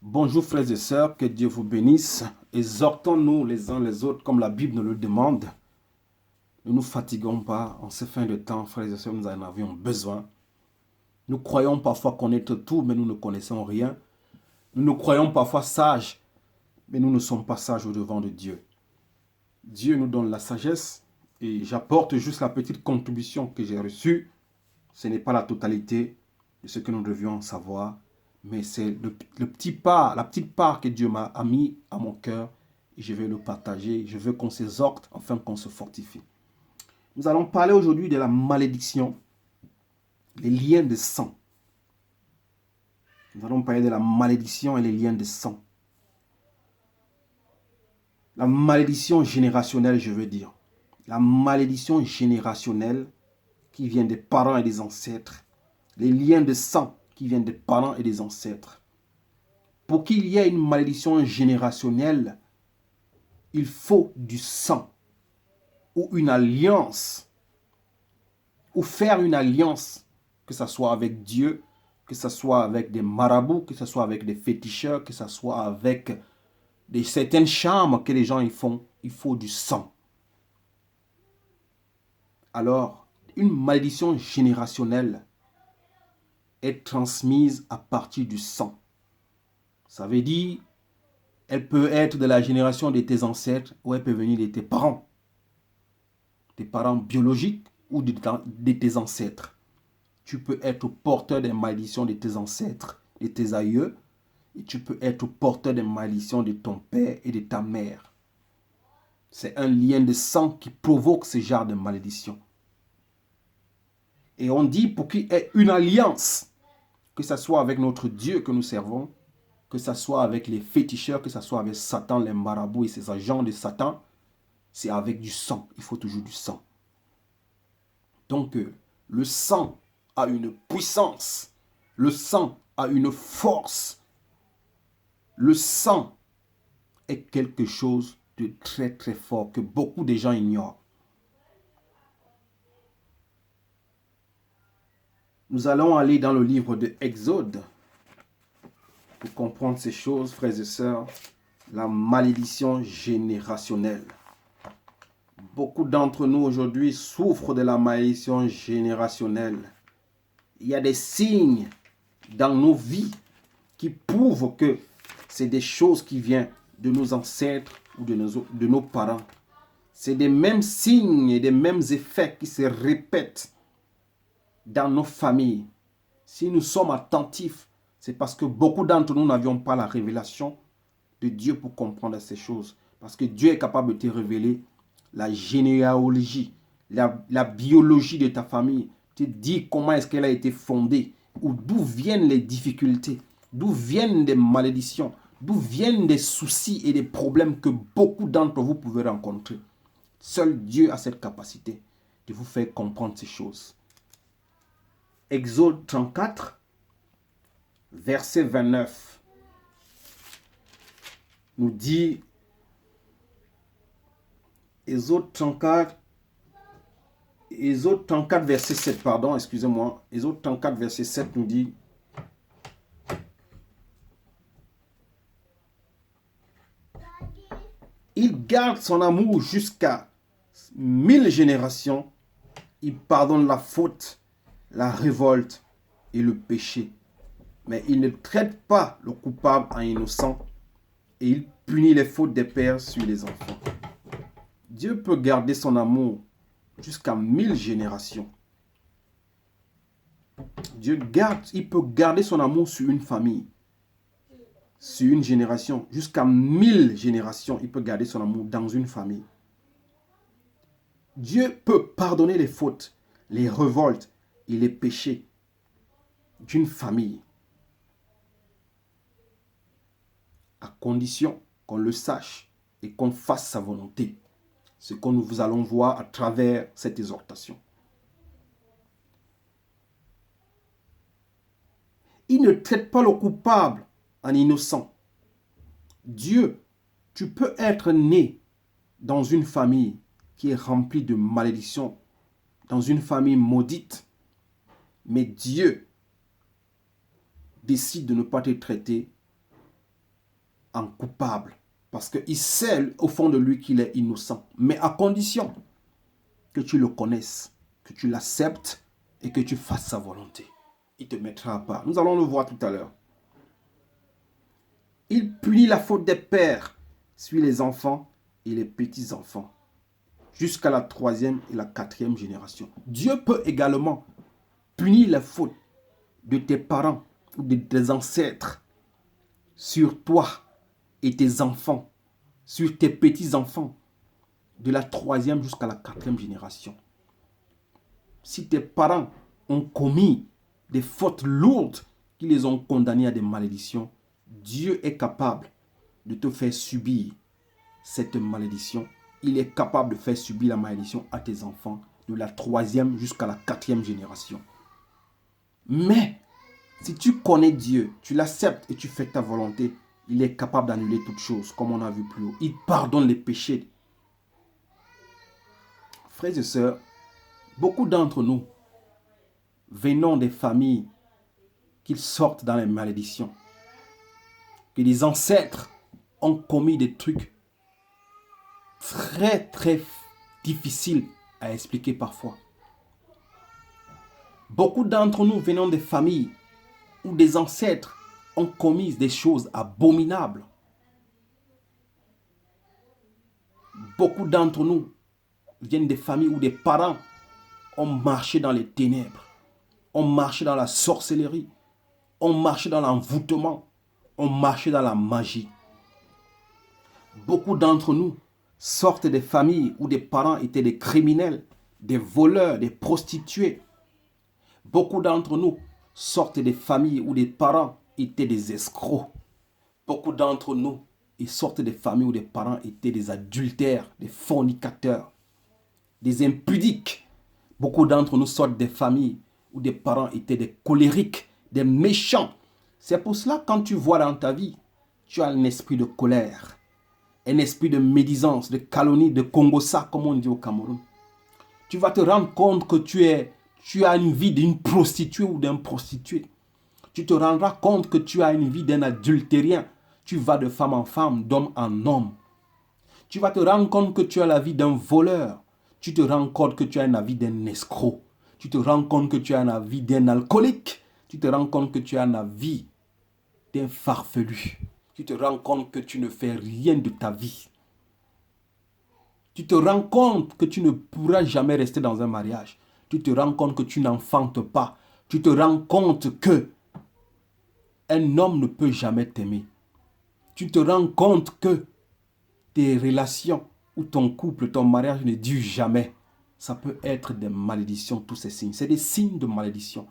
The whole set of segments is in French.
Bonjour frères et sœurs, que Dieu vous bénisse. Exhortons-nous les uns les autres comme la Bible nous le demande. Ne nous fatiguons pas en ces fins de temps, frères et sœurs, nous en avions besoin. Nous croyons parfois connaître tout, mais nous ne connaissons rien. Nous nous croyons parfois sages, mais nous ne sommes pas sages au devant de Dieu. Dieu nous donne la sagesse et j'apporte juste la petite contribution que j'ai reçue. Ce n'est pas la totalité de ce que nous devions savoir, mais c'est le petit part, la petite part que Dieu m'a mis à mon cœur et je vais le partager. Je veux qu'on s'exhorte afin qu'on se fortifie. Nous allons parler aujourd'hui de la malédiction, les liens de sang. Nous allons parler de la malédiction et les liens de sang. La malédiction générationnelle, je veux dire. La malédiction générationnelle qui vient des parents et des ancêtres. Les liens de sang qui viennent des parents et des ancêtres. Pour qu'il y ait une malédiction générationnelle, il faut du sang ou une alliance ou faire une alliance, que ce soit avec Dieu, que ce soit avec des marabouts, que ce soit avec des féticheurs, que ce soit avec certaines chambres que les gens y font. Il faut du sang. Alors, une malédiction générationnelle est transmise à partir du sang. Ça veut dire, elle peut être de la génération de tes ancêtres ou elle peut venir de tes parents biologiques ou de tes ancêtres. Tu peux être porteur des malédictions de tes ancêtres, de tes aïeux, et tu peux être porteur des malédictions de ton père et de ta mère. C'est un lien de sang qui provoque ce genre de malédiction. Et on dit pour qu'il y ait une alliance, que ce soit avec notre Dieu que nous servons, que ce soit avec les féticheurs, que ce soit avec Satan, les marabouts et ses agents de Satan, c'est avec du sang. Il faut toujours du sang. Donc, le sang a une puissance. Le sang a une force. Le sang est quelque chose de très très fort que beaucoup de gens ignorent. Nous allons aller dans le livre de Exode pour comprendre ces choses, frères et sœurs. La malédiction générationnelle. Beaucoup d'entre nous aujourd'hui souffrent de la malédiction générationnelle. Il y a des signes dans nos vies qui prouvent que c'est des choses qui viennent de nos ancêtres ou de nos parents. C'est des mêmes signes et des mêmes effets qui se répètent dans nos familles. Si nous sommes attentifs, c'est parce que beaucoup d'entre nous n'avions pas la révélation de Dieu pour comprendre ces choses. Parce que Dieu est capable de te révéler la généalogie, la biologie de ta famille, te dire comment est-ce qu'elle a été fondée, ou d'où viennent les difficultés, d'où viennent des malédictions, d'où viennent des soucis et des problèmes que beaucoup d'entre vous pouvez rencontrer. Seul Dieu a cette capacité de vous faire comprendre ces choses. Exode 34, verset 29, nous dit, Exode 34, verset 7, pardon, excusez-moi. Exode 34, verset 7 nous dit, il garde son amour jusqu'à 1000 générations. Il pardonne la faute, la révolte et le péché. Mais il ne traite pas le coupable en innocent et il punit les fautes des pères sur les enfants. Dieu peut garder son amour jusqu'à 1000 générations. Il peut garder son amour sur une famille, sur une génération, jusqu'à 1000 générations. Il peut garder son amour dans une famille. Dieu peut pardonner les fautes, les révoltes et les péchés d'une famille, à condition qu'on le sache et qu'on fasse sa volonté. Ce que nous allons voir à travers cette exhortation. Il ne traite pas le coupable en innocent. Dieu, tu peux être né dans une famille qui est remplie de malédictions, dans une famille maudite, mais Dieu décide de ne pas te traiter en coupable. Parce qu'il sait au fond de lui qu'il est innocent. Mais à condition que tu le connaisses, que tu l'acceptes et que tu fasses sa volonté. Il te mettra à part. Nous allons le voir tout à l'heure. Il punit la faute des pères sur les enfants et les petits-enfants, jusqu'à la 3e et la 4e génération. Dieu peut également punir la faute de tes parents ou de tes ancêtres sur toi et tes enfants, sur tes petits-enfants, de la 3e jusqu'à la 4e génération. Si tes parents ont commis des fautes lourdes qui les ont condamnés à des malédictions, Dieu est capable de te faire subir cette malédiction. Il est capable de faire subir la malédiction à tes enfants de la 3e jusqu'à la 4e génération. Mais si tu connais Dieu, tu l'acceptes et tu fais ta volonté, il est capable d'annuler toutes choses, comme on a vu plus haut. Il pardonne les péchés. Frères et sœurs, beaucoup d'entre nous venons des familles qui sortent dans les malédictions. Que les ancêtres ont commis des trucs très très difficiles à expliquer parfois. Beaucoup d'entre nous venons des familles où des ancêtres ont commis des choses abominables. Beaucoup d'entre nous viennent des familles où des parents ont marché dans les ténèbres, ont marché dans la sorcellerie, ont marché dans l'envoûtement, ont marché dans la magie. Beaucoup d'entre nous sortent des familles où des parents étaient des criminels, des voleurs, des prostituées. Beaucoup d'entre nous sortent des familles où des parents étaient des escrocs. Beaucoup d'entre nous sortent des familles où des parents étaient des adultères, des fornicateurs, des impudiques. Beaucoup d'entre nous sortent des familles où des parents étaient des colériques, des méchants. C'est pour cela quand tu vois dans ta vie, tu as un esprit de colère, un esprit de médisance, de calomnie, de congossa, comme on dit au Cameroun. Tu vas te rendre compte que tu as une vie d'une prostituée ou d'un prostitué. Tu te rendras compte que tu as une vie d'un adultérien. Tu vas de femme en femme, d'homme en homme. Tu vas te rendre compte que tu as la vie d'un voleur. Tu te rends compte que tu as la vie d'un escroc. Tu te rends compte que tu as la vie d'un alcoolique. Tu te rends compte que tu as la vie d'un farfelu. Tu te rends compte que tu ne fais rien de ta vie. Tu te rends compte que tu ne pourras jamais rester dans un mariage. Tu te rends compte que tu n'enfantes pas. Tu te rends compte que un homme ne peut jamais t'aimer. Tu te rends compte que tes relations ou ton couple, ton mariage ne dure jamais. Ça peut être des malédictions, tous ces signes. C'est des signes de malédiction.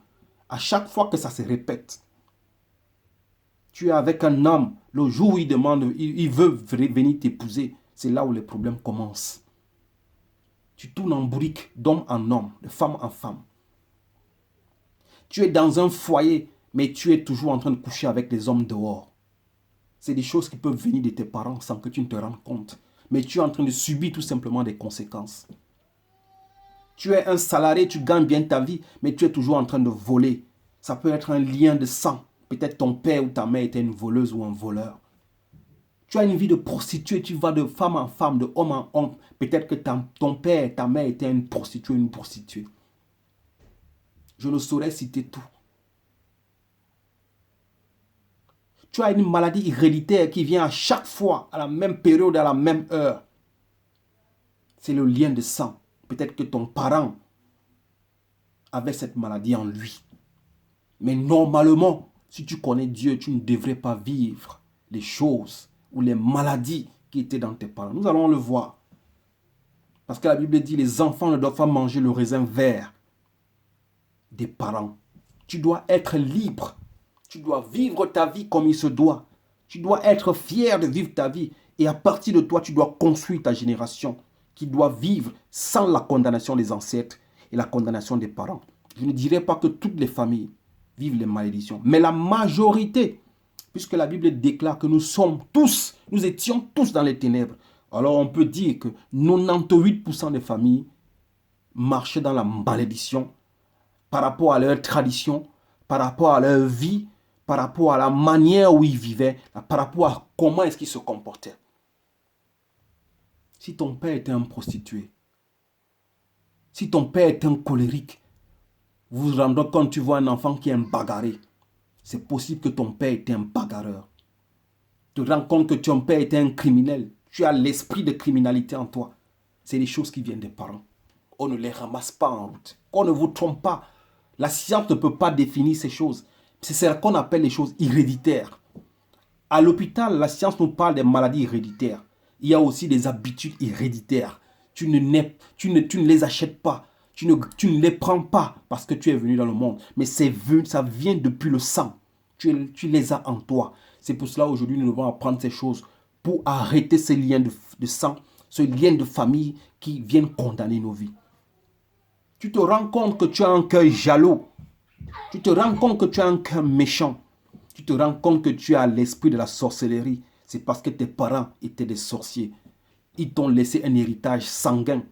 À chaque fois que ça se répète, tu es avec un homme, le jour où il veut venir t'épouser, c'est là où les problèmes commencent. Tu tournes en bourrique d'homme en homme, de femme en femme. Tu es dans un foyer, mais tu es toujours en train de coucher avec les hommes dehors. C'est des choses qui peuvent venir de tes parents sans que tu ne te rendes compte. Mais tu es en train de subir tout simplement des conséquences. Tu es un salarié, tu gagnes bien ta vie, mais tu es toujours en train de voler. Ça peut être un lien de sang. Peut-être ton père ou ta mère était une voleuse ou un voleur. Tu as une vie de prostituée, tu vas de femme en femme, de homme en homme. Peut-être que ton père et ta mère étaient une prostituée. Je ne saurais citer tout. Tu as une maladie héréditaire qui vient à chaque fois, à la même période, à la même heure. C'est le lien de sang. Peut-être que ton parent avait cette maladie en lui. Mais normalement, si tu connais Dieu, tu ne devrais pas vivre les choses ou les maladies qui étaient dans tes parents. Nous allons le voir. Parce que la Bible dit, les enfants ne doivent pas manger le raisin vert des parents. Tu dois être libre. Tu dois vivre ta vie comme il se doit. Tu dois être fier de vivre ta vie. Et à partir de toi, tu dois construire ta génération qui doit vivre sans la condamnation des ancêtres et la condamnation des parents. Je ne dirais pas que toutes les familles vivent les malédictions, mais la majorité, puisque la Bible déclare que nous étions tous dans les ténèbres. Alors on peut dire que 98% des familles marchaient dans la malédiction par rapport à leur tradition, par rapport à leur vie, par rapport à la manière où il vivait, par rapport à comment est-ce qu'il se comportait. Si ton père était un prostitué, si ton père était un colérique, vous vous rendez compte quand tu vois un enfant qui est un bagarré, c'est possible que ton père était un bagarreur. Tu te rends compte que ton père était un criminel. Tu as l'esprit de criminalité en toi. C'est des choses qui viennent des parents. On ne les ramasse pas en route. On ne vous trompe pas. La science ne peut pas définir ces choses. C'est ce qu'on appelle les choses héréditaires. À l'hôpital, la science nous parle des maladies héréditaires. Il y a aussi des habitudes héréditaires. Tu ne les achètes pas. Tu ne les prends pas parce que tu es venu dans le monde. Mais ça vient depuis le sang. Tu les as en toi. C'est pour cela aujourd'hui nous devons apprendre ces choses pour arrêter ces liens de sang, ce lien de famille qui viennent condamner nos vies. Tu te rends compte que tu as un cœur jaloux. Tu te rends compte que tu as un cœur méchant. Tu te rends compte que tu as l'esprit de la sorcellerie. C'est parce que tes parents étaient des sorciers. Ils t'ont laissé un héritage sanguin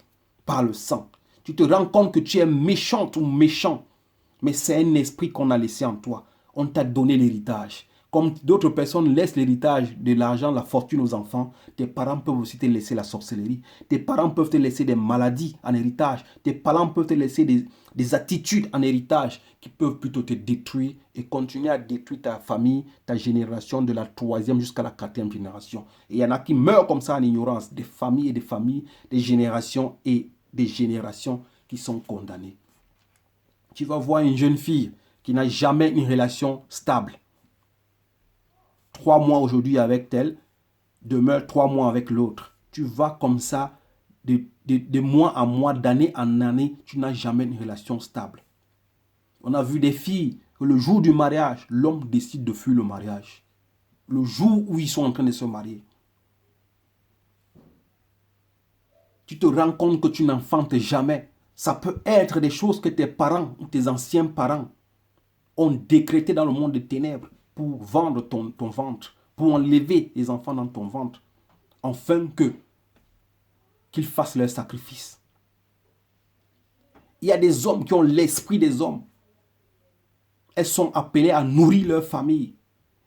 par le sang. Tu te rends compte que tu es méchante ou méchant. Mais c'est un esprit qu'on a laissé en toi. On t'a donné l'héritage. Comme d'autres personnes laissent l'héritage de l'argent, la fortune aux enfants, tes parents peuvent aussi te laisser la sorcellerie. Tes parents peuvent te laisser des maladies en héritage. Tes parents peuvent te laisser des attitudes en héritage qui peuvent plutôt te détruire et continuer à détruire ta famille, ta génération de la 3e jusqu'à la 4e génération. Et il y en a qui meurent comme ça en ignorance, des familles, des générations et des générations qui sont condamnées. Tu vas voir une jeune fille qui n'a jamais une relation stable. 3 mois aujourd'hui avec elle, demeure 3 mois avec l'autre. Tu vas comme ça, de mois en mois, d'année en année, tu n'as jamais une relation stable. On a vu des filles que le jour du mariage, l'homme décide de fuir le mariage. Le jour où ils sont en train de se marier. Tu te rends compte que tu n'enfantes jamais. Ça peut être des choses que tes parents ou tes anciens parents ont décrété dans le monde des ténèbres pour vendre ton ventre, pour enlever les enfants dans ton ventre, afin qu'ils fassent leur sacrifice. Il y a des hommes qui ont l'esprit des hommes. Elles sont appelées à nourrir leur famille.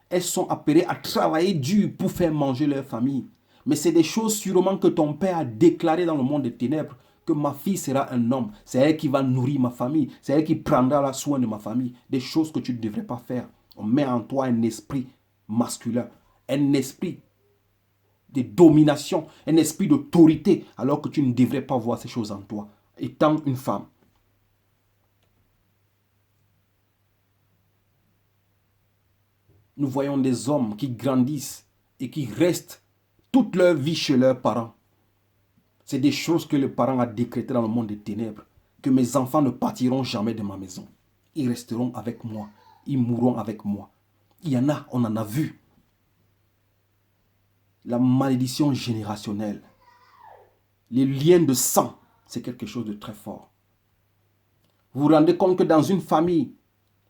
Elles sont appelées à travailler dur pour faire manger leur famille. Mais c'est des choses sûrement que ton père a déclarées dans le monde des ténèbres, que ma fille sera un homme. C'est elle qui va nourrir ma famille. C'est elle qui prendra la soin de ma famille. Des choses que tu ne devrais pas faire. On met en toi un esprit masculin, un esprit de domination, un esprit d'autorité, alors que tu ne devrais pas voir ces choses en toi, étant une femme. Nous voyons des hommes qui grandissent et qui restent toute leur vie chez leurs parents. C'est des choses que le parent a décrétées dans le monde des ténèbres, que mes enfants ne partiront jamais de ma maison. Ils resteront avec moi. Ils mourront avec moi. Il y en a, on en a vu. La malédiction générationnelle, les liens de sang, c'est quelque chose de très fort. Vous vous rendez compte que dans une famille,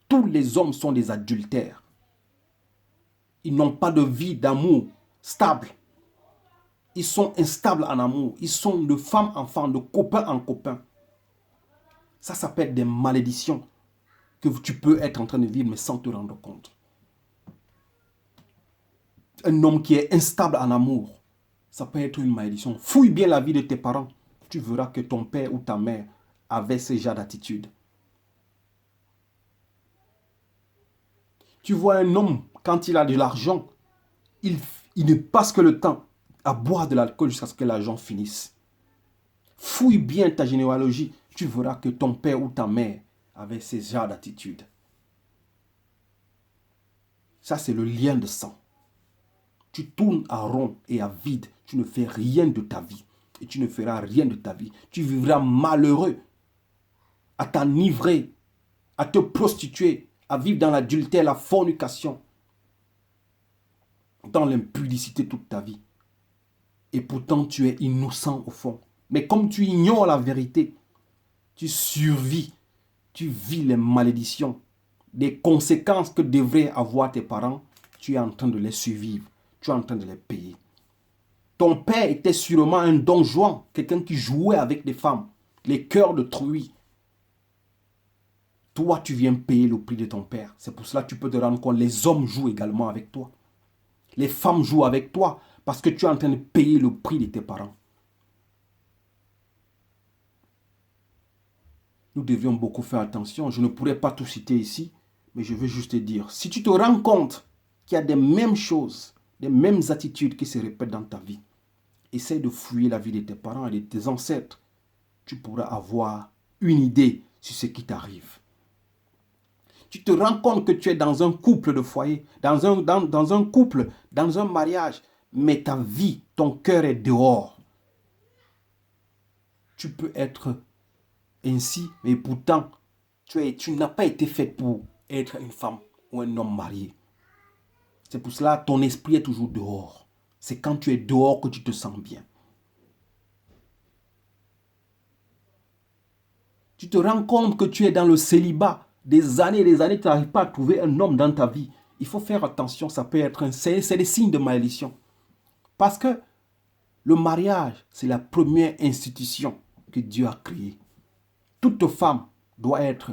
tous les hommes sont des adultères. Ils n'ont pas de vie d'amour stable. Ils sont instables en amour. Ils sont de femme en femme, de copain en copain. Ça s'appelle des malédictions que tu peux être en train de vivre mais sans te rendre compte. Un homme qui est instable en amour, ça peut être une malédiction. Fouille bien la vie de tes parents. Tu verras que ton père ou ta mère avait ce genre d'attitude. Tu vois un homme, quand il a de l'argent, il ne passe que le temps à boire de l'alcool jusqu'à ce que l'argent finisse. Fouille bien ta généalogie. Tu verras que ton père ou ta mère avait ce genre d'attitude. Ça, c'est le lien de sang. Tu tournes à rond et à vide. Tu ne fais rien de ta vie. Et tu ne feras rien de ta vie. Tu vivras malheureux, à t'enivrer, à te prostituer, à vivre dans l'adultère, la fornication, dans l'impudicité toute ta vie. Et pourtant, tu es innocent au fond. Mais comme tu ignores la vérité, tu survis, tu vis les malédictions, des conséquences que devraient avoir tes parents, tu es en train de les survivre, tu es en train de les payer. Ton père était sûrement un don Juan, quelqu'un qui jouait avec des femmes, les cœurs de truie. toi, tu viens payer le prix de ton père. C'est pour cela que tu peux te rendre compte, les hommes jouent également avec toi. Les femmes jouent avec toi parce que tu es en train de payer le prix de tes parents. Nous devions beaucoup faire attention. Je ne pourrais pas tout citer ici, mais je veux juste te dire, si tu te rends compte qu'il y a des mêmes choses, des mêmes attitudes qui se répètent dans ta vie, essaie de fouiller la vie de tes parents et de tes ancêtres. Tu pourras avoir une idée sur ce qui t'arrive. Tu te rends compte que tu es dans un couple de foyer, dans un couple, dans un mariage, mais ta vie, ton cœur est dehors. Tu peux être ainsi, mais pourtant, tu n'as pas été fait pour être une femme ou un homme marié. C'est pour cela que ton esprit est toujours dehors. C'est quand tu es dehors que tu te sens bien. Tu te rends compte que tu es dans le célibat. Des années et des années, tu n'arrives pas à trouver un homme dans ta vie. Il faut faire attention, ça peut être c'est des signes de malédiction. Parce que le mariage, c'est la première institution que Dieu a créée. Toute femme doit être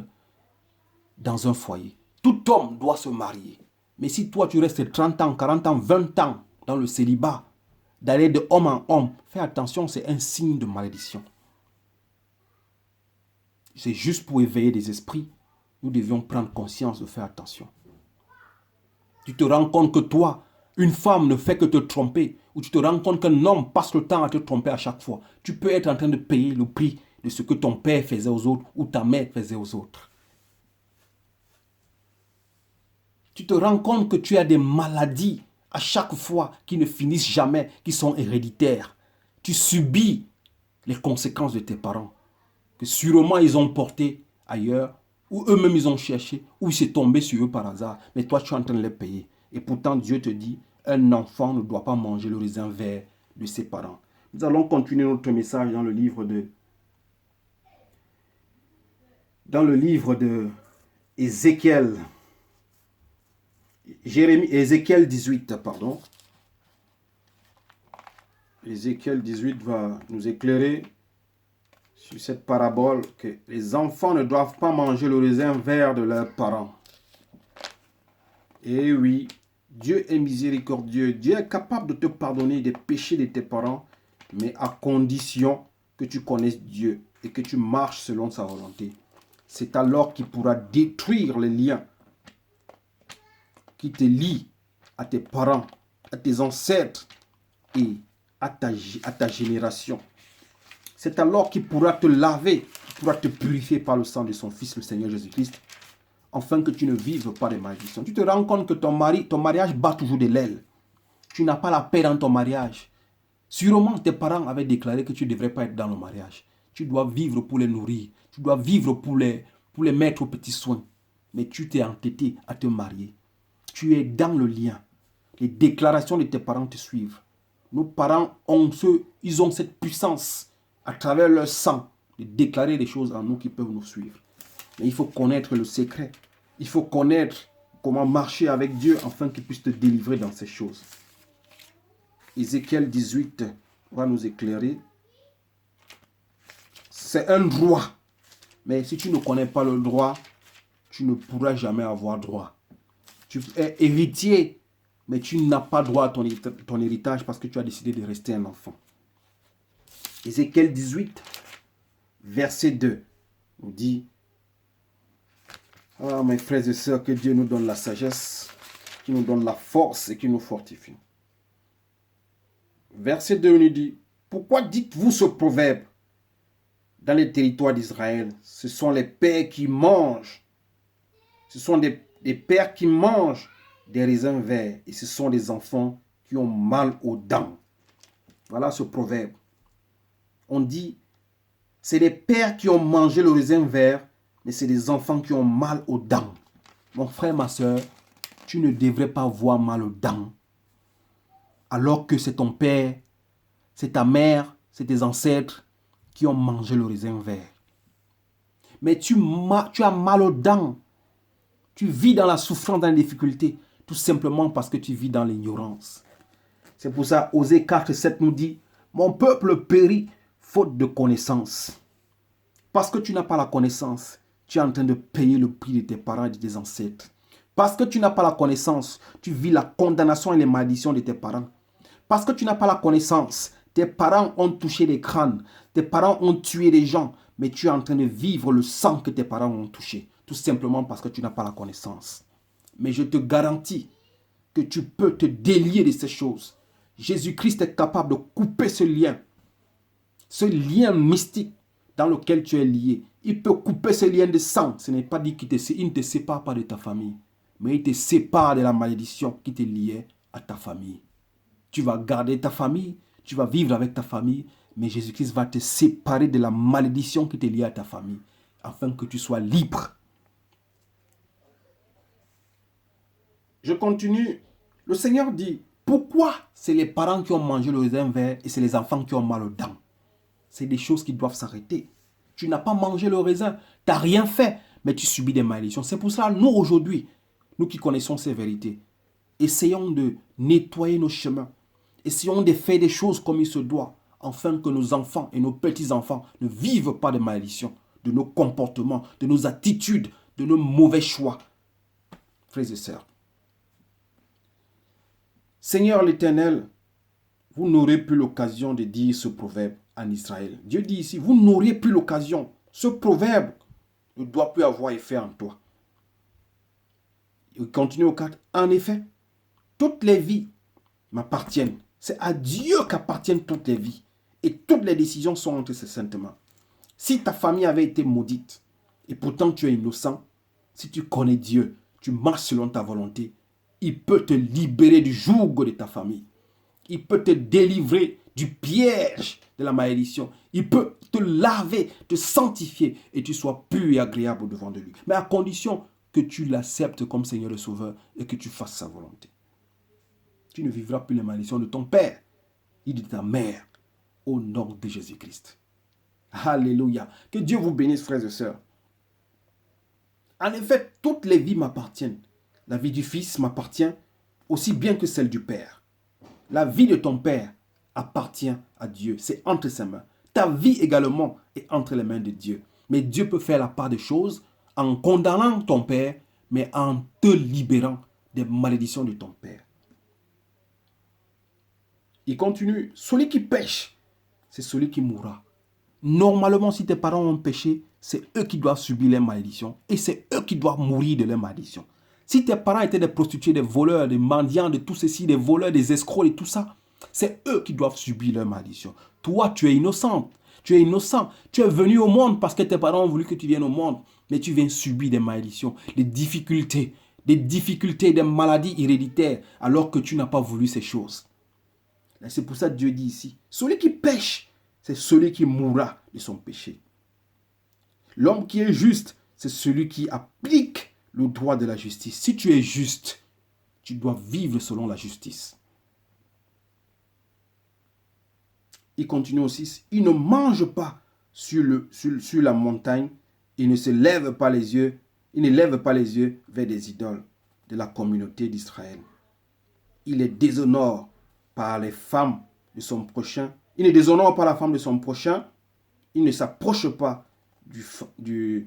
dans un foyer. Tout homme doit se marier. Mais si toi, tu restes 30 ans, 40 ans, 20 ans dans le célibat, d'aller de homme en homme, fais attention, c'est un signe de malédiction. C'est juste pour éveiller des esprits. Nous devions prendre conscience de faire attention. Tu te rends compte que toi, une femme ne fait que te tromper, ou tu te rends compte qu'un homme passe le temps à te tromper à chaque fois. Tu peux être en train de payer le prix de ce que ton père faisait aux autres ou ta mère faisait aux autres. Tu te rends compte que tu as des maladies à chaque fois qui ne finissent jamais, qui sont héréditaires. Tu subis les conséquences de tes parents, que sûrement ils ont porté ailleurs, ou eux-mêmes ils ont cherché, ou c'est tombé sur eux par hasard, mais toi tu es en train de les payer. Et pourtant Dieu te dit, un enfant ne doit pas manger le raisin vert de ses parents. Nous allons continuer notre message dans le livre de Ézéchiel. Ézéchiel 18, pardon. Ézéchiel 18 va nous éclairer sur cette parabole que les enfants ne doivent pas manger le raisin vert de leurs parents. Et oui, Dieu est miséricordieux. Dieu est capable de te pardonner des péchés de tes parents, mais à condition que tu connaisses Dieu et que tu marches selon sa volonté. C'est alors qu'il pourra détruire les liens qui te lient à tes parents, à tes ancêtres et à ta génération. C'est alors qu'il pourra te laver, qu'il pourra te purifier par le sang de son Fils, le Seigneur Jésus-Christ, afin que tu ne vives pas de malédiction. Tu te rends compte que ton mariage bat toujours de l'aile. Tu n'as pas la paix dans ton mariage. Sûrement, tes parents avaient déclaré que tu ne devrais pas être dans le mariage. Tu dois vivre pour les nourrir. Tu dois vivre pour les mettre aux petits soins. Mais tu t'es entêté à te marier. Tu es dans le lien. Les déclarations de tes parents te suivent. Nos parents ils ont cette puissance à travers leur sang de déclarer des choses en nous qui peuvent nous suivre. Mais il faut connaître le secret. Il faut connaître comment marcher avec Dieu afin qu'il puisse te délivrer dans ces choses. Ézéchiel 18 va nous éclairer. C'est un droit. Mais si tu ne connais pas le droit, tu ne pourras jamais avoir droit. Tu es héritier, mais tu n'as pas droit à ton héritage parce que tu as décidé de rester un enfant. Ézéchiel 18, verset 2, nous dit: ah, mes frères et sœurs, que Dieu nous donne la sagesse, qu'il nous donne la force et qu'il nous fortifie. Verset 2 nous dit: pourquoi dites-vous ce proverbe dans les territoires d'Israël? Ce sont les pères qui mangent. Ce sont des pères qui mangent des raisins verts et ce sont des enfants qui ont mal aux dents. Voilà ce proverbe. On dit, c'est les pères qui ont mangé le raisin vert, mais c'est des enfants qui ont mal aux dents. Mon frère, ma soeur, tu ne devrais pas avoir mal aux dents. Alors que c'est ton père, c'est ta mère, c'est tes ancêtres qui ont mangé le raisin vert. Mais tu as mal aux dents. Tu vis dans la souffrance, dans la difficulté, tout simplement parce que tu vis dans l'ignorance. C'est pour ça, Osée 4:7 nous dit: mon peuple périt faute de connaissance. Parce que tu n'as pas la connaissance, tu es en train de payer le prix de tes parents et de tes ancêtres. Parce que tu n'as pas la connaissance, tu vis la condamnation et les malédictions de tes parents. Parce que tu n'as pas la connaissance, tes parents ont touché les crânes, tes parents ont tué les gens, mais tu es en train de vivre le sang que tes parents ont touché. Tout simplement parce que tu n'as pas la connaissance. Mais je te garantis que tu peux te délier de ces choses. Jésus-Christ est capable de couper ce lien mystique dans lequel tu es lié. Il peut couper ce lien de sang. Ce n'est pas dit qu'il ne te sépare pas de ta famille, mais il te sépare de la malédiction qui te liait à ta famille. Tu vas garder ta famille, tu vas vivre avec ta famille, mais Jésus-Christ va te séparer de la malédiction qui te liait à ta famille, afin que tu sois libre. Je continue. Le Seigneur dit, pourquoi c'est les parents qui ont mangé le raisin vert et c'est les enfants qui ont mal aux dents? C'est des choses qui doivent s'arrêter. Tu n'as pas mangé le raisin, tu n'as rien fait, mais tu subis des malédictions. C'est pour ça, nous aujourd'hui, nous qui connaissons ces vérités, essayons de nettoyer nos chemins. Essayons de faire des choses comme il se doit, afin que nos enfants et nos petits-enfants ne vivent pas de malédictions, de nos comportements, de nos attitudes, de nos mauvais choix. Frères et sœurs, Seigneur l'Éternel, vous n'aurez plus l'occasion de dire ce proverbe en Israël. Dieu dit ici, vous n'aurez plus l'occasion. Ce proverbe ne doit plus avoir effet en toi. Il continue au 4. En effet, toutes les vies m'appartiennent. C'est à Dieu qu'appartiennent toutes les vies. Et toutes les décisions sont entre ses saintes mains. Si ta famille avait été maudite, et pourtant tu es innocent, si tu connais Dieu, tu marches selon ta volonté, il peut te libérer du joug de ta famille. Il peut te délivrer du piège de la malédiction. Il peut te laver, te sanctifier et tu sois pur et agréable devant de lui. Mais à condition que tu l'acceptes comme Seigneur et Sauveur et que tu fasses sa volonté. Tu ne vivras plus les malédictions de ton père et de ta mère au nom de Jésus-Christ. Alléluia. Que Dieu vous bénisse, frères et sœurs. En effet, toutes les vies m'appartiennent. La vie du Fils m'appartient aussi bien que celle du Père. La vie de ton père appartient à Dieu. C'est entre ses mains. Ta vie également est entre les mains de Dieu. Mais Dieu peut faire la part des choses en condamnant ton père, mais en te libérant des malédictions de ton père. Il continue. Celui qui pêche, c'est celui qui mourra. Normalement, si tes parents ont péché, c'est eux qui doivent subir les malédictions et c'est eux qui doivent mourir de leurs malédictions. Si tes parents étaient des prostituées, des voleurs, des mendiants, de tout ceci, des voleurs, des escrocs et tout ça, c'est eux qui doivent subir leurs malédictions. Toi, tu es innocente. Tu es innocent. Tu es venu au monde parce que tes parents ont voulu que tu viennes au monde. Mais tu viens subir des malédictions, des difficultés, des maladies héréditaires alors que tu n'as pas voulu ces choses. Et c'est pour ça que Dieu dit ici, celui qui pêche, c'est celui qui mourra de son péché. L'homme qui est juste, c'est celui qui applique le droit de la justice. Si tu es juste, tu dois vivre selon la justice. Il continue aussi, il ne mange pas sur la montagne, il ne lève pas les yeux vers des idoles de la communauté d'Israël. Il les déshonore par les femmes de son prochain. Il ne déshonore pas la femme de son prochain. Il ne s'approche pas d'une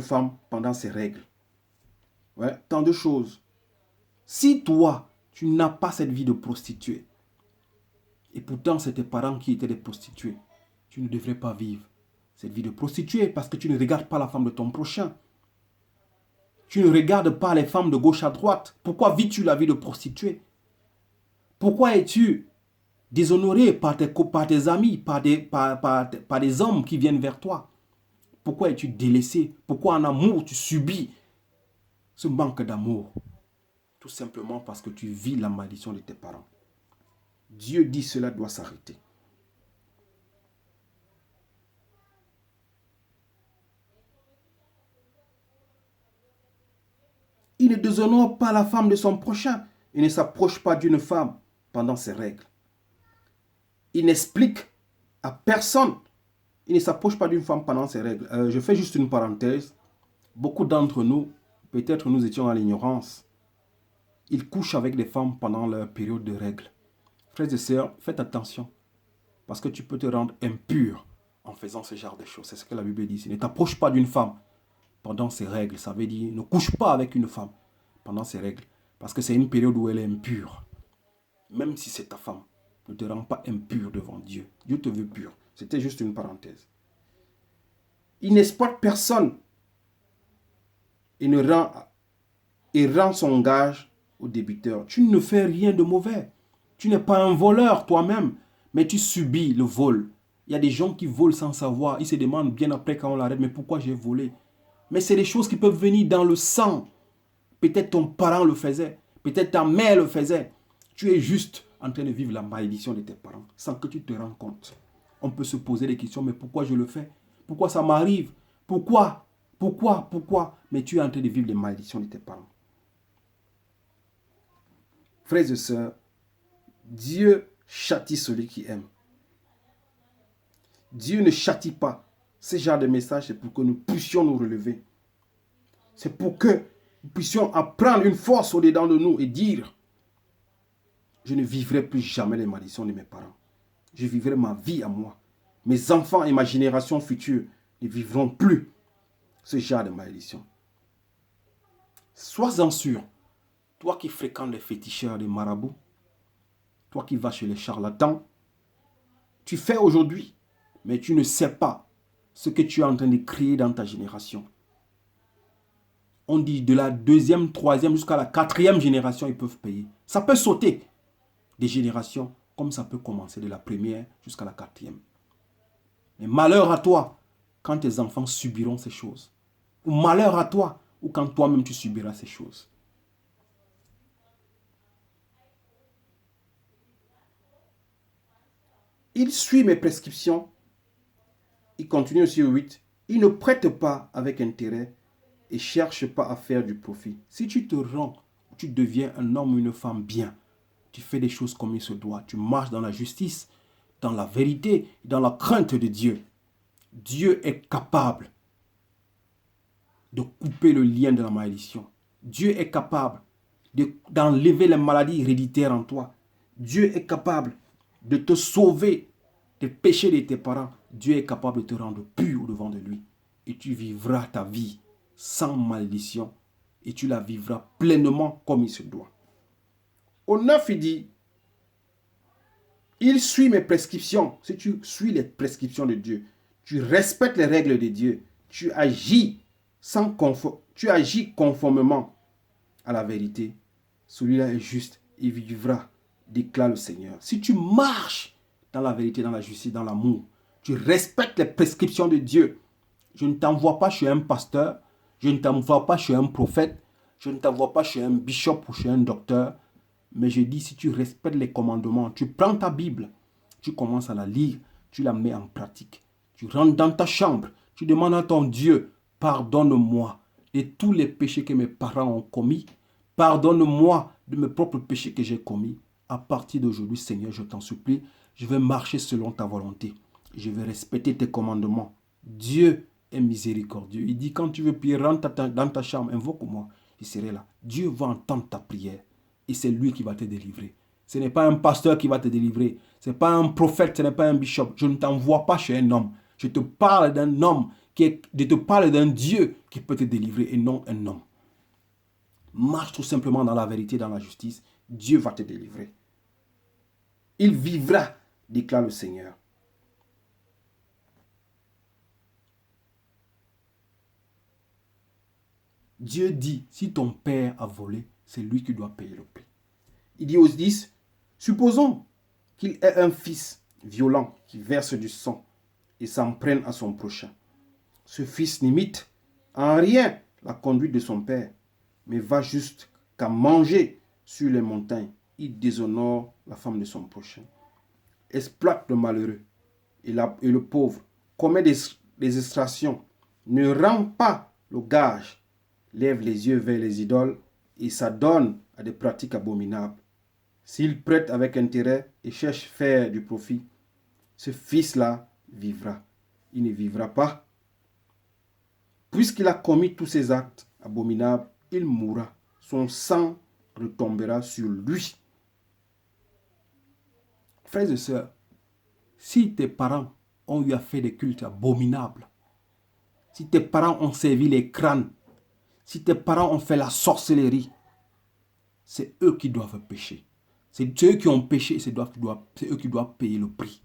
femme pendant ses règles. Ouais, tant de choses. Si toi, tu n'as pas cette vie de prostituée, et pourtant c'est tes parents qui étaient des prostituées, tu ne devrais pas vivre cette vie de prostituée parce que tu ne regardes pas la femme de ton prochain. Tu ne regardes pas les femmes de gauche à droite. Pourquoi vis-tu la vie de prostituée? Pourquoi es-tu déshonoré par tes amis, par des hommes qui viennent vers toi? Pourquoi es-tu délaissé? Pourquoi en amour tu subis ce manque d'amour? Tout simplement parce que tu vis la malédiction de tes parents. Dieu dit cela doit s'arrêter. Il ne déshonore pas la femme de son prochain. Il ne s'approche pas d'une femme pendant ses règles. Il n'explique à personne. Il ne s'approche pas d'une femme pendant ses règles. Je fais juste une parenthèse. Beaucoup d'entre nous, peut-être nous étions à l'ignorance. Ils couchent avec des femmes pendant leur période de règles. Frères et sœurs, faites attention. Parce que tu peux te rendre impur en faisant ce genre de choses. C'est ce que la Bible dit. Ne t'approche pas d'une femme pendant ses règles. Ça veut dire, ne couche pas avec une femme pendant ses règles. Parce que c'est une période où elle est impure. Même si c'est ta femme, ne te rends pas impur devant Dieu. Dieu te veut pur. C'était juste une parenthèse. Il n'exploite personne et rend son gage au débiteur. Tu ne fais rien de mauvais. Tu n'es pas un voleur toi-même, mais tu subis le vol. Il y a des gens qui volent sans savoir. Ils se demandent bien après quand on l'arrête, mais pourquoi j'ai volé? Mais c'est des choses qui peuvent venir dans le sang. Peut-être ton parent le faisait. Peut-être ta mère le faisait. Tu es juste en train de vivre la malédiction de tes parents sans que tu te rends compte. On peut se poser des questions, mais pourquoi je le fais? Pourquoi ça m'arrive? Pourquoi? Mais tu es en train de vivre les malédictions de tes parents. Frères et sœurs, Dieu châtie celui qui aime. Dieu ne châtie pas. Ce genre de message, c'est pour que nous puissions nous relever. C'est pour que nous puissions apprendre une force au-dedans de nous et dire, je ne vivrai plus jamais les malédictions de mes parents. Je vivrai ma vie à moi. Mes enfants et ma génération future ne vivront plus ce genre de malédiction. Sois-en sûr, toi qui fréquentes les féticheurs, les marabouts, toi qui vas chez les charlatans, tu fais aujourd'hui, mais tu ne sais pas ce que tu es en train de créer dans ta génération. On dit de la 2e, 3e jusqu'à la 4e génération, ils peuvent payer. Ça peut sauter des générations, comme ça peut commencer de la 1re jusqu'à la 4e. Mais malheur à toi, quand tes enfants subiront ces choses. Ou malheur à toi, ou quand toi-même tu subiras ces choses. Il suit mes prescriptions. Il continue aussi au 8. Il ne prête pas avec intérêt et cherche pas à faire du profit. Si tu te rends, tu deviens un homme ou une femme bien. Tu fais des choses comme il se doit. Tu marches dans la justice, dans la vérité, dans la crainte de Dieu. Dieu est capable de couper le lien de la malédiction. Dieu est capable d'enlever les maladies héréditaires en toi. Dieu est capable de te sauver des péchés de tes parents. Dieu est capable de te rendre pur devant de lui. Et tu vivras ta vie sans malédiction. Et tu la vivras pleinement comme il se doit. Au 9, il dit, il suit mes prescriptions. Si tu suis les prescriptions de Dieu, tu respectes les règles de Dieu, tu agis conformément à la vérité, celui-là est juste et vivra, déclare le Seigneur. Si tu marches dans la vérité, dans la justice, dans l'amour, tu respectes les prescriptions de Dieu. Je ne t'envoie pas chez un pasteur, je ne t'envoie pas chez un prophète, je ne t'envoie pas chez un bishop ou chez un docteur, mais je dis, si tu respectes les commandements, tu prends ta Bible, tu commences à la lire, tu la mets en pratique. Tu rentres dans ta chambre, tu demandes à ton Dieu, pardonne-moi de tous les péchés que mes parents ont commis. Pardonne-moi de mes propres péchés que j'ai commis. À partir d'aujourd'hui, Seigneur, je t'en supplie, je vais marcher selon ta volonté. Je vais respecter tes commandements. Dieu est miséricordieux. Il dit, quand tu veux prier, rentre dans ta chambre, invoque-moi, je serai là. Dieu va entendre ta prière et c'est lui qui va te délivrer. Ce n'est pas un pasteur qui va te délivrer. Ce n'est pas un prophète, ce n'est pas un bishop. Je ne t'envoie pas chez un homme. Je te parle d'un homme, je te parle d'un Dieu qui peut te délivrer et non un homme. Marche tout simplement dans la vérité, dans la justice. Dieu va te délivrer. Il vivra, déclare le Seigneur. Dieu dit, si ton père a volé, c'est lui qui doit payer le prix. Il dit aux 10, supposons qu'il ait un fils violent qui verse du sang et s'en prenne à son prochain. Ce fils n'imite en rien la conduite de son père, mais va juste qu'à manger sur les montagnes. Il déshonore la femme de son prochain. Exploite le malheureux et le pauvre, commet des extractions, ne rend pas le gage, lève les yeux vers les idoles et s'adonne à des pratiques abominables. S'il prête avec intérêt et cherche à faire du profit, ce fils-là vivra. Il ne vivra pas. Puisqu'il a commis tous ces actes abominables, il mourra. Son sang retombera sur lui. Frères et sœurs, si tes parents ont eu à faire des cultes abominables, si tes parents ont servi les crânes, si tes parents ont fait la sorcellerie, c'est eux qui doivent pécher. C'est eux qui ont péché, c'est eux qui doivent payer le prix.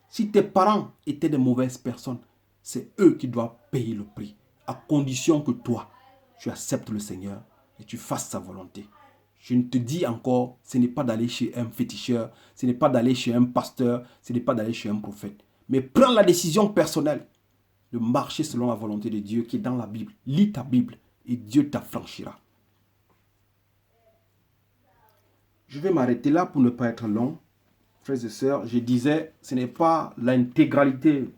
Si tes parents étaient de mauvaises personnes, c'est eux qui doivent payer le prix, à condition que toi, tu acceptes le Seigneur et tu fasses sa volonté. Je ne te dis encore, ce n'est pas d'aller chez un féticheur, ce n'est pas d'aller chez un pasteur, ce n'est pas d'aller chez un prophète. Mais prends la décision personnelle de marcher selon la volonté de Dieu qui est dans la Bible. Lis ta Bible et Dieu t'affranchira. Je vais m'arrêter là pour ne pas être long. Frères et sœurs, je disais, ce n'est pas l'intégralité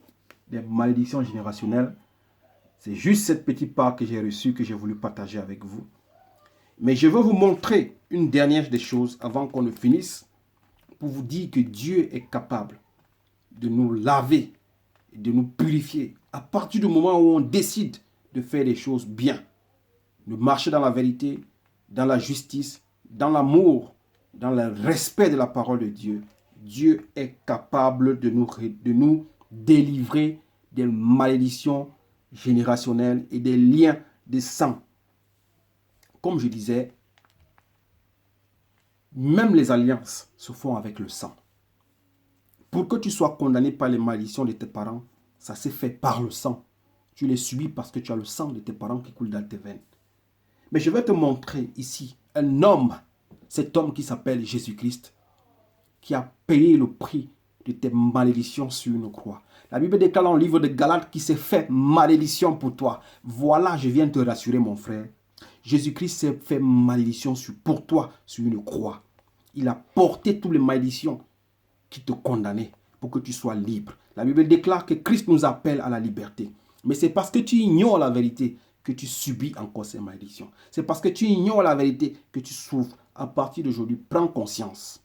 des malédictions générationnelles. C'est juste cette petite part que j'ai reçue, que j'ai voulu partager avec vous. Mais je veux vous montrer une dernière des choses avant qu'on ne finisse, pour vous dire que Dieu est capable de nous laver, de nous purifier, à partir du moment où on décide de faire les choses bien, de marcher dans la vérité, dans la justice, dans l'amour, dans le respect de la parole de Dieu. Dieu est capable de nous délivrer des malédictions générationnelles et des liens de sang. Comme je disais, même les alliances se font avec le sang. Pour que tu sois condamné par les malédictions de tes parents, ça s'est fait par le sang. Tu les subis parce que tu as le sang de tes parents qui coule dans tes veines. Mais je vais te montrer ici un homme, cet homme qui s'appelle Jésus-Christ, qui a payé le prix de tes malédictions sur une croix. La Bible déclare dans le livre de Galates qui s'est fait malédiction pour toi. Voilà, je viens te rassurer mon frère. Jésus-Christ s'est fait malédiction pour toi sur une croix. Il a porté toutes les malédictions qui te condamnaient pour que tu sois libre. La Bible déclare que Christ nous appelle à la liberté. Mais c'est parce que tu ignores la vérité que tu subis encore ces malédictions. C'est parce que tu ignores la vérité que tu souffres. À partir d'aujourd'hui, prends conscience.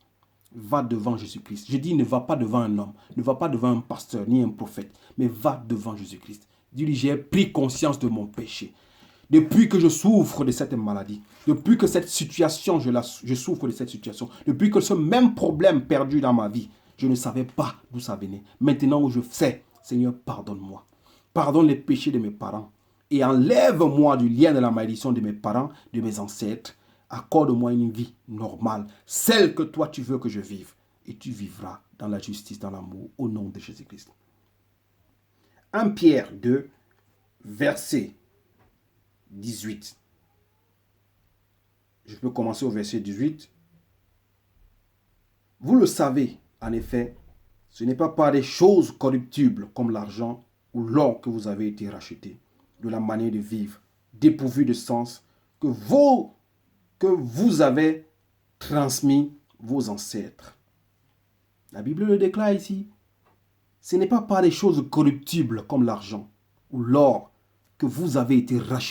Va devant Jésus-Christ. Je dis, ne va pas devant un homme, ne va pas devant un pasteur ni un prophète, mais va devant Jésus-Christ. Dis-lui, j'ai pris conscience de mon péché. Depuis que je souffre de cette maladie, depuis que cette situation, je souffre de cette situation, depuis que ce même problème perdu dans ma vie, je ne savais pas d'où ça venait. Maintenant où je sais, Seigneur, pardonne-moi. Pardonne les péchés de mes parents et enlève-moi du lien de la malédiction de mes parents, de mes ancêtres. Accorde-moi une vie normale, celle que toi tu veux que je vive. Et tu vivras dans la justice, dans l'amour, au nom de Jésus-Christ. 1 Pierre 2, verset 18. Je peux commencer au verset 18. Vous le savez, en effet, ce n'est pas par des choses corruptibles comme l'argent ou l'or que vous avez été rachetés, de la manière de vivre, dépourvue de sens, que vous avez transmis vos ancêtres. La Bible le déclare ici. Ce n'est pas par des choses corruptibles comme l'argent ou l'or que vous avez été rachetés